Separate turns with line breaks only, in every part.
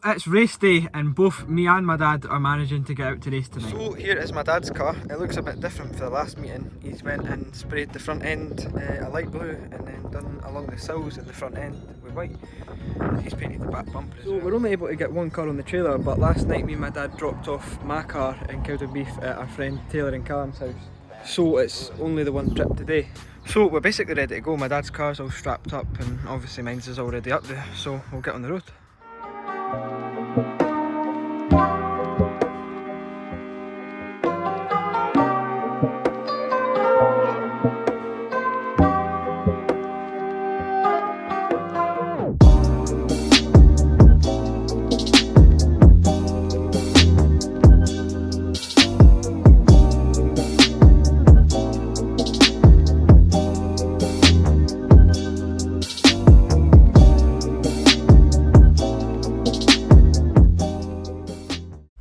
So it's race day and both me and my dad are managing to get out to race tonight. So here is my dad's car. It looks a bit different for the last meeting. He's went and sprayed the front end a light blue and then done along the sills at the front end with white. And he's painted the back bumper as well. So we're only able to get one car on the trailer, but last night me and my dad dropped off my car in Cowdenbeath at our friend Taylor and Callum's house. So it's only the one trip today. So we're basically ready to go. My dad's car's all strapped up and obviously mine's is already up there, so we'll get on the road.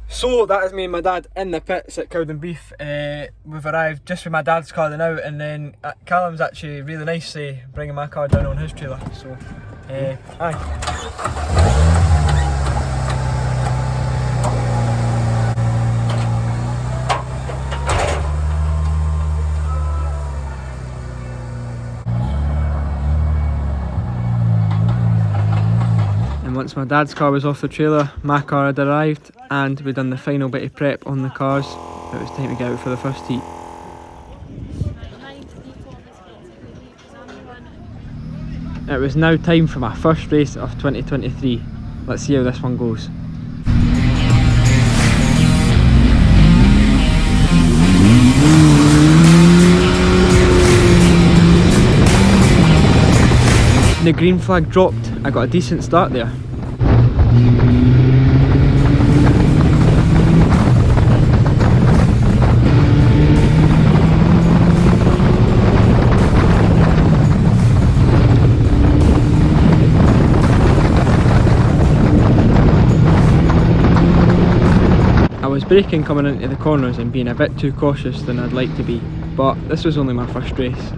So that is me and my dad in the pits at Cowdenbeath. We've arrived just with my dad's car now, and then Callum's actually really nicely bringing my car down on his trailer. So, aye. Once my dad's car was off the trailer, my car had arrived and we'd done the final bit of prep on the cars. It was time to get out for the first heat. It was now time for my first race of 2023. Let's see how this one goes. The green flag dropped. I got a decent start there. I was braking coming into the corners and being a bit too cautious than I'd like to be, but this was only my first race.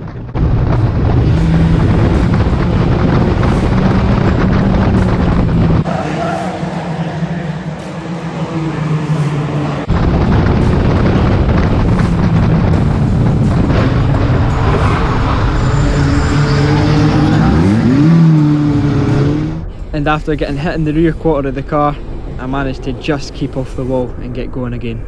And after getting hit in the rear quarter of the car, I managed to just keep off the wall and get going again.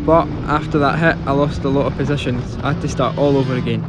But after that hit, I lost a lot of positions. I had to start all over again.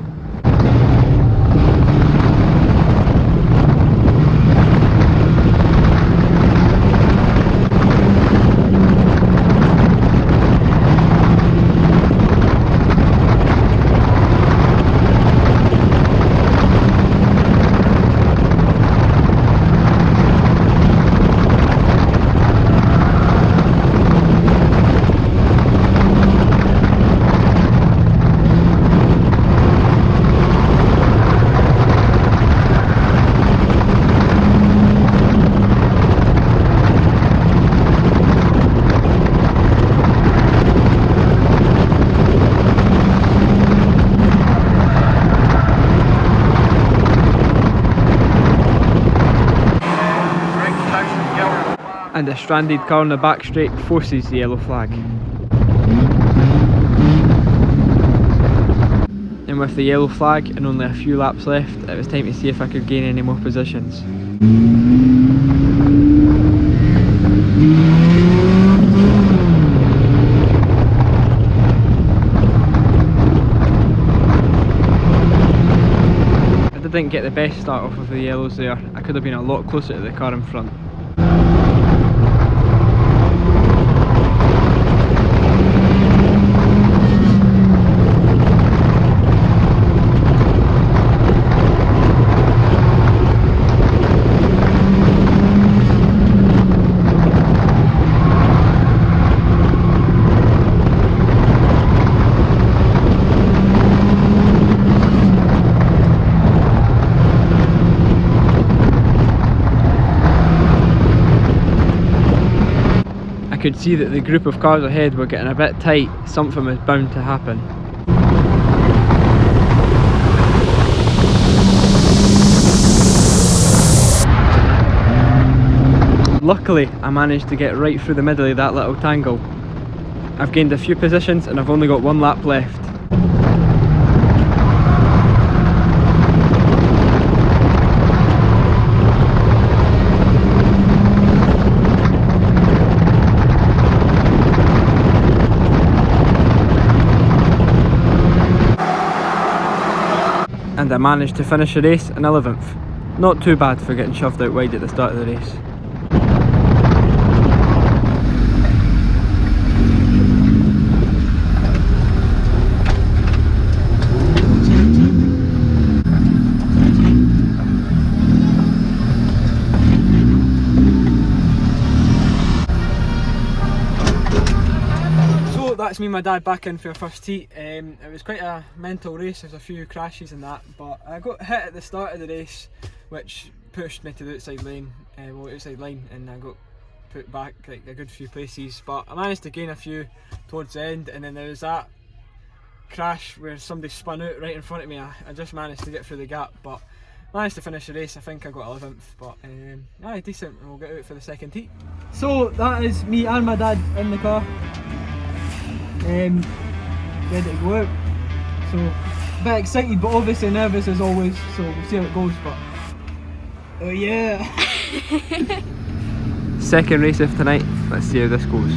And a stranded car on the back straight forces the yellow flag. And with the yellow flag and only a few laps left, it was time to see if I could gain any more positions. I didn't get the best start off of the yellows there. I could have been a lot closer to the car in front. I could see that the group of cars ahead were getting a bit tight. Something was bound to happen. Luckily, I managed to get right through the middle of that little tangle. I've gained a few positions and I've only got one lap left. And I managed to finish the race in 11th. Not too bad for getting shoved out wide at the start of the race. That's me and my dad back in for our first heat. It was quite a mental race, there's a few crashes and that, but I got hit at the start of the race which pushed me to the outside line, outside line, and I got put back like a good few places, but I managed to gain a few towards the end, and then there was that crash where somebody spun out right in front of me. I just managed to get through the gap, but managed to finish the race. I think I got 11th, but aye, decent, and we'll get out for the second heat. So that is me and my dad in the car. Ready to go out, so a bit excited but obviously nervous as always, so we'll see how it goes, but oh yeah. Second race of tonight, let's see how this goes.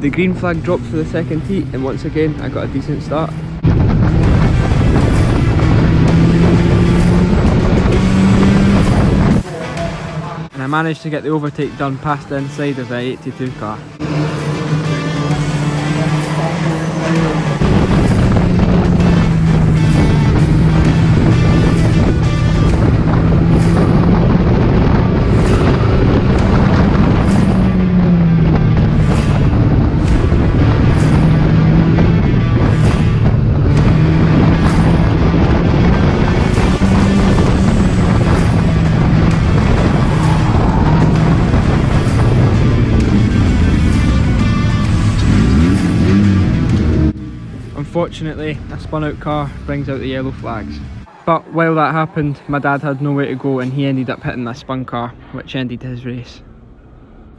The green flag dropped for the second heat, and once again I got a decent start. And I managed to get the overtake done past the inside of the 82 car. Unfortunately, a spun out car brings out the yellow flags. But while that happened, my dad had nowhere to go and he ended up hitting that spun car, which ended his race.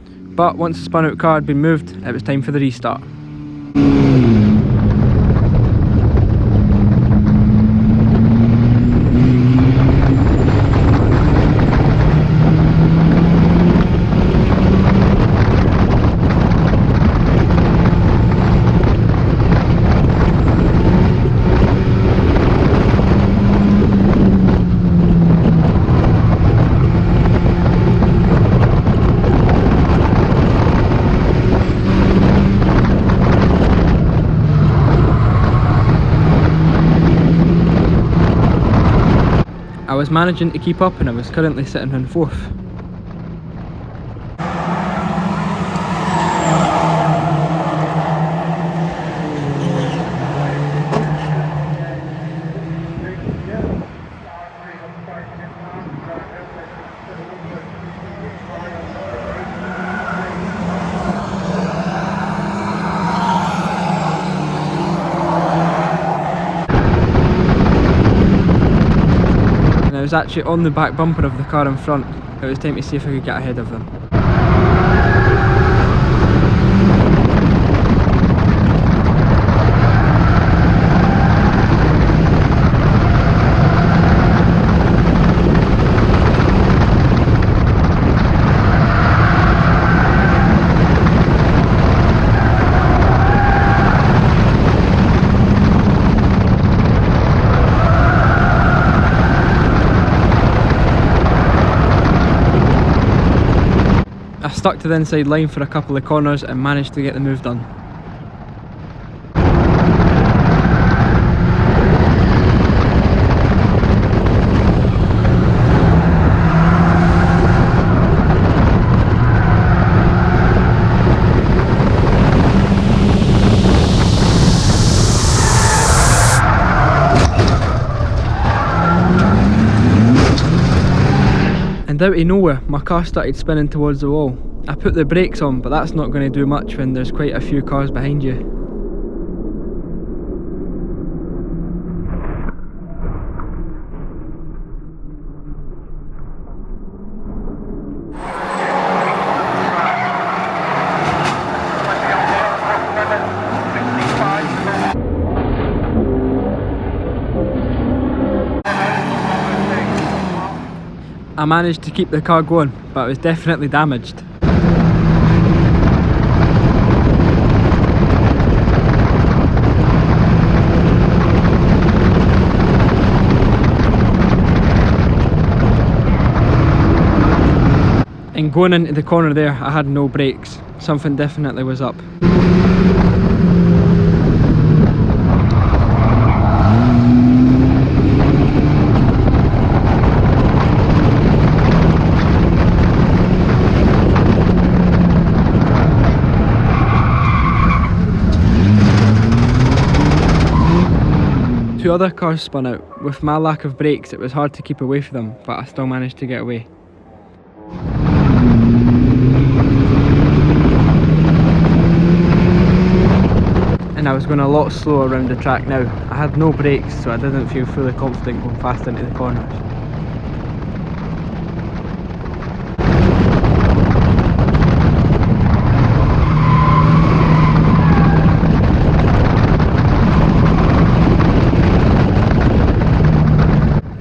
But once the spun out car had been moved, it was time for the restart. I was managing to keep up and I was currently sitting in 4th. I was actually on the back bumper of the car in front. It was time to see if I could get ahead of them. I stuck to the inside line for a couple of corners and managed to get the move done. And out of nowhere, my car started spinning towards the wall. I put the brakes on, but that's not going to do much when there's quite a few cars behind you. I managed to keep the car going, but it was definitely damaged. And going into the corner there, I had no brakes. Something definitely was up. Two other cars spun out. With my lack of brakes, it was hard to keep away from them, but I still managed to get away. And I was going a lot slower around the track now. I had no brakes, so I didn't feel fully confident going fast into the corners.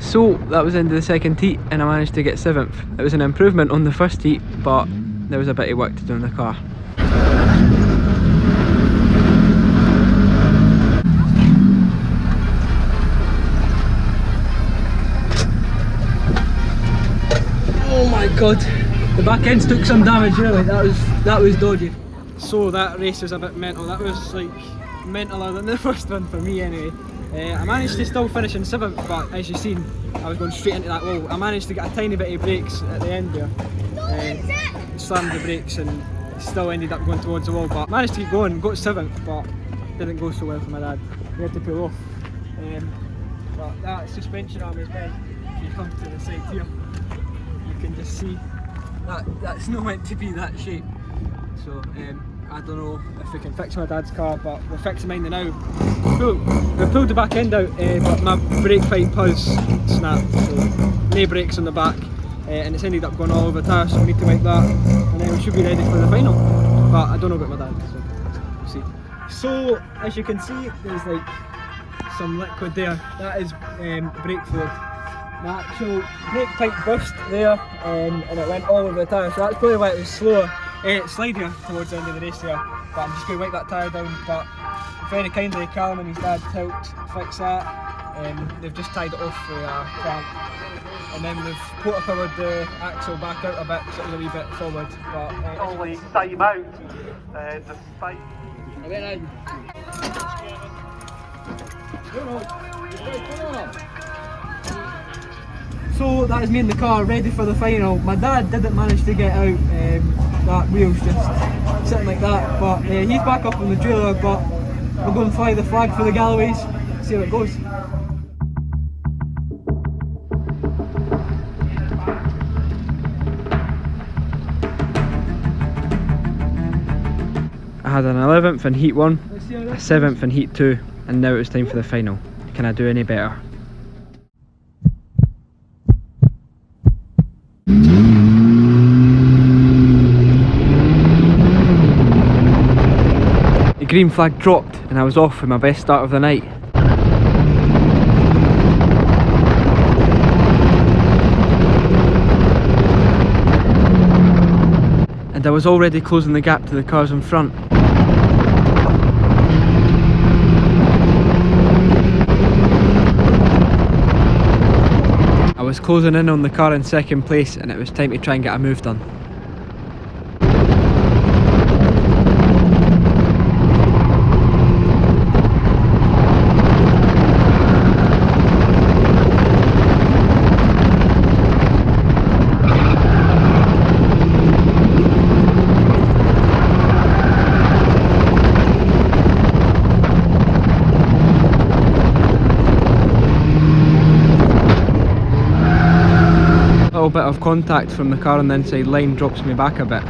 So that was the end of the second heat and I managed to get 7th. It was an improvement on the first heat, but there was a bit of work to do in the car. Oh my god, the back ends took some damage really, that was dodgy. So that race was a bit mental, that was like mentaler than the first one for me anyway. I managed to still finish in 7th, but as you've seen, I was going straight into that wall. I managed to get a tiny bit of brakes at the end there. Slammed the brakes and still ended up going towards the wall, but managed to keep going, got 7th, but didn't go so well for my dad. He had to pull off. But that suspension arm is bent. If you come to the side here, you can just see that's not meant to be that shape. So I don't know if we can fix my dad's car, but we're fixing mine now. We pulled the back end out, but my brake pipe has snapped, so no brakes on the back, and it's ended up going all over the tyre, so we need to wipe that, and then we should be ready for the final. But I don't know about my dad, so we'll see. So as you can see, there's like some liquid there. That is brake fluid. My actual brake pipe burst there, and it went all over the tyre, so that's probably why it was slower. Slidier towards the end of the race there, but I'm just going to wipe that tyre down. But very kindly, Callum and his dad helped fix that. They've just tied it off with a clamp, and then they've powered the axle back out a bit, so it was a wee bit forward. But
only time out, despite.
So that is me in the car, ready for the final. My dad didn't manage to get out, that wheel's just sitting like that, but he's back up on the trailer, but we'll go and fly the flag for the Galloways, see how it goes. I had an 11th in heat 1, a 7th in heat 2, and now it's time for the final. Can I do any better? The green flag dropped and I was off with my best start of the night. And I was already closing the gap to the cars in front. I was closing in on the car in second place and it was time to try and get a move done. A little bit of contact from the car on the inside line drops me back a bit.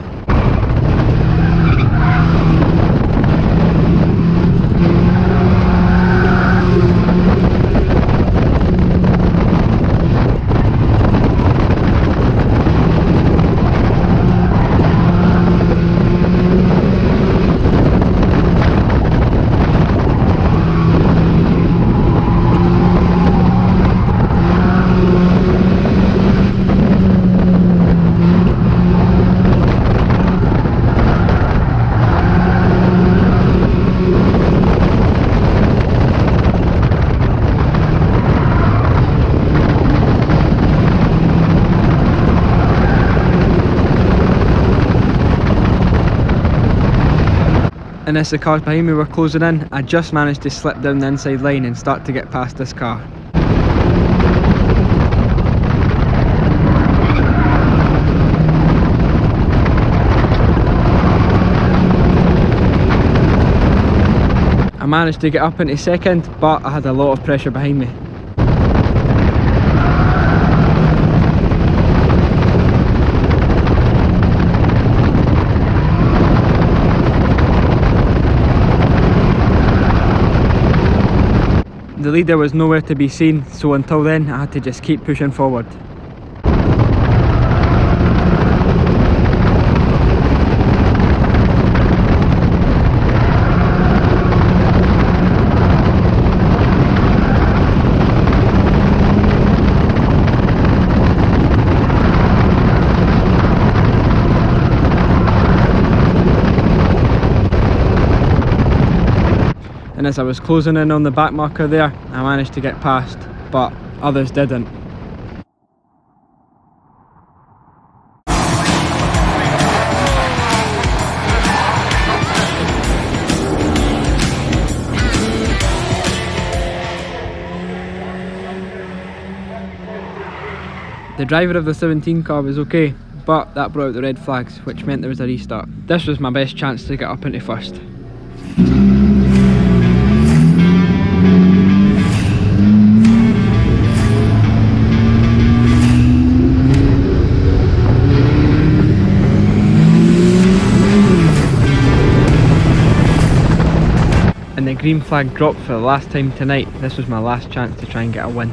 And as the cars behind me were closing in, I just managed to slip down the inside line and start to get past this car. I managed to get up into second, but I had a lot of pressure behind me. The leader was nowhere to be seen, so until then I had to just keep pushing forward. And as I was closing in on the back marker there, I managed to get past, but others didn't. The driver of the 17 car was okay, but that brought out the red flags, which meant there was a restart. This was my best chance to get up into first. And the green flag dropped for the last time tonight. This was my last chance to try and get a win.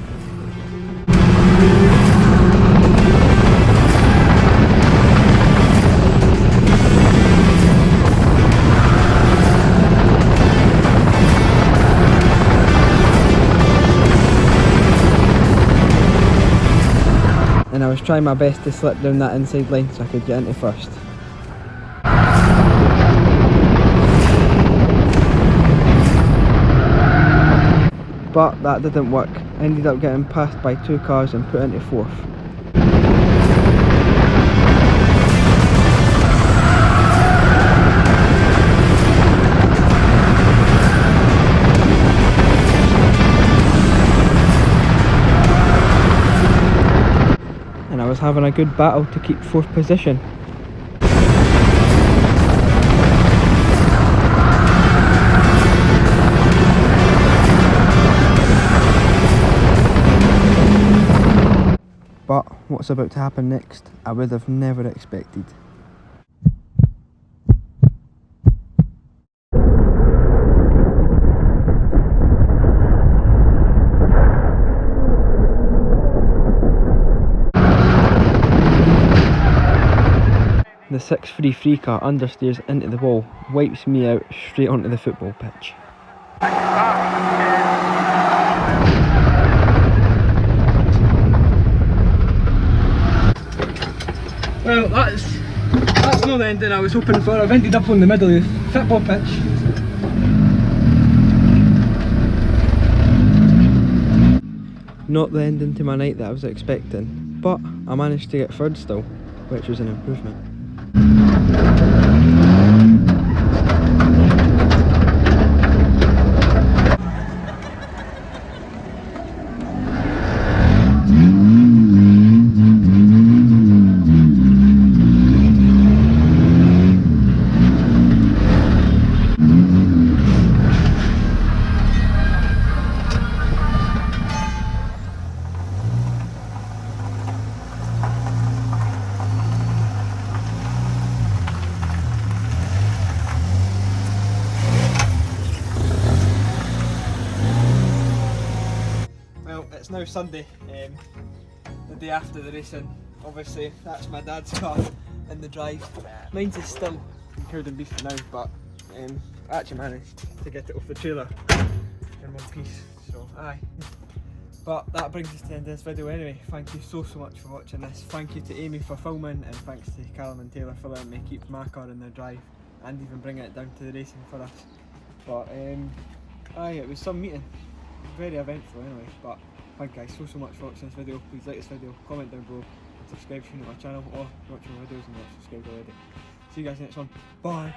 And I was trying my best to slip down that inside line so I could get into first. But that didn't work. I ended up getting passed by 2 cars and put into 4th. And I was having a good battle to keep 4th position. But what's about to happen next, I would have never expected. The 633 car understeers into the wall, wipes me out straight onto the football pitch. Well, that's not the ending I was hoping for. I've ended up on the middle of the football pitch. Not the ending to my night that I was expecting, but I managed to get 3rd still, which was an improvement. It's now Sunday, the day after the racing. Obviously that's my dad's car in the drive. Mine's is still in Cowdenbeath for now, but I actually managed to get it off the trailer in one piece, so aye. But that brings us to the end of this video anyway. Thank you so much for watching this. Thank you to Amy for filming, and thanks to Callum and Taylor for letting me keep my car in their drive and even bringing it down to the racing for us. But aye, it was some meeting. Very eventful anyway, but thank you guys so much for watching this video. Please like this video, comment down below, and subscribe if you're new to my channel, or watch my videos and not subscribed already. See you guys next one. Bye!